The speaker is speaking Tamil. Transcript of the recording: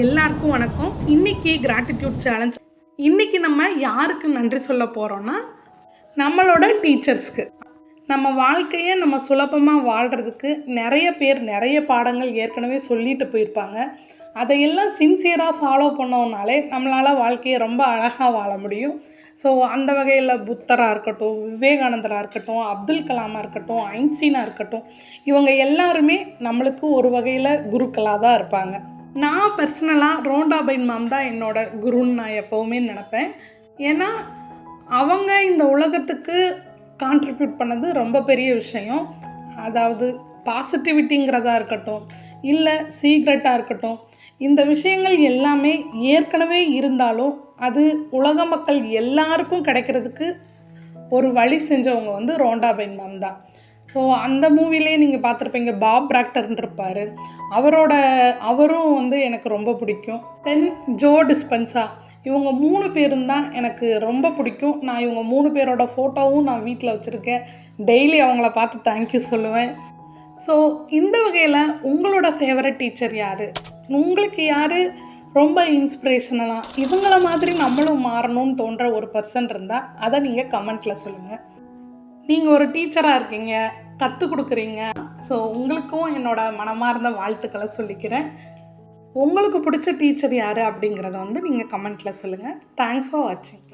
எல்லாருக்கும் வணக்கம். இன்னைக்கு கிராட்டிடியூட் சேலஞ்ச். இன்னைக்கு நம்ம யாருக்கு நன்றி சொல்ல போகிறோன்னா, நம்மளோட டீச்சர்ஸ்க்கு. நம்ம வாழ்க்கையை நம்ம சுலபமாக வாழ்கிறதுக்கு நிறைய பேர் நிறைய பாடங்கள் ஏற்கனவே சொல்லிட்டு போயிருப்பாங்க. அதையெல்லாம் சின்சியராக ஃபாலோ பண்ணோம்னாலே நம்மளால் வாழ்க்கையை ரொம்ப அழகாக வாழ முடியும். ஸோ அந்த வகையில் புத்தராக இருக்கட்டும், விவேகானந்தராக இருக்கட்டும், அப்துல் கலாமாக இருக்கட்டும், ஐன்ஸ்டீனாக இருக்கட்டும், இவங்க எல்லாருமே நம்மளுக்கு ஒரு வகையில் குருக்களாக தான் இருப்பாங்க. நான் பர்சனலாக ரோண்டாபைன் மேம் தான் என்னோடய குருன்னு நான் எப்போவுமே நினப்பேன். ஏன்னா அவங்க இந்த உலகத்துக்கு கான்ட்ரிபியூட் பண்ணது ரொம்ப பெரிய விஷயம். அதாவது பாசிட்டிவிட்டிங்கிறதா இருக்கட்டும், இல்லை சீக்ரெட்டாக இருக்கட்டும், இந்த விஷயங்கள் எல்லாமே ஏற்கனவே இருந்தாலும் அது உலக மக்கள் எல்லாருக்கும் கிடைக்கிறதுக்கு ஒரு வழி செஞ்சவங்க வந்து ரோண்டாபைன் மேம் தான். ஸோ அந்த மூவிலே நீங்கள் பார்த்துருப்பீங்க, பாப் பிராக்டர்ன்னு இருப்பார். அவரும் வந்து எனக்கு ரொம்ப பிடிக்கும். தென் ஜோ டிஸ்பென்சா, இவங்க 3 பேரும் தான் எனக்கு ரொம்ப பிடிக்கும். நான் இவங்க 3 பேரோட ஃபோட்டோவும் நான் வீட்டில் வச்சுருக்கேன். டெய்லி அவங்கள பார்த்து தேங்க்யூ சொல்லுவேன். ஸோ இந்த வகையில் உங்களோட ஃபேவரட் டீச்சர் யார்? உங்களுக்கு யார் ரொம்ப இன்ஸ்பிரேஷனலாக இவங்கள மாதிரி நம்மளும் மாறணும்னு தோன்ற ஒரு பர்சன் இருந்தால் அதை நீங்கள் கமெண்ட்டில் சொல்லுங்கள். நீங்கள் ஒரு டீச்சராக இருக்கீங்க, கற்றுக் கொடுக்குறீங்க. ஸோ உங்களுக்கும் என்னோடய மனமார்ந்த வாழ்த்துக்களை சொல்லிக்கிறேன். உங்களுக்கு பிடிச்ச டீச்சர் யார் அப்படிங்கிறத வந்து நீங்கள் கமெண்ட்டில் சொல்லுங்கள். தேங்க்ஸ் ஃபார் வாட்சிங்.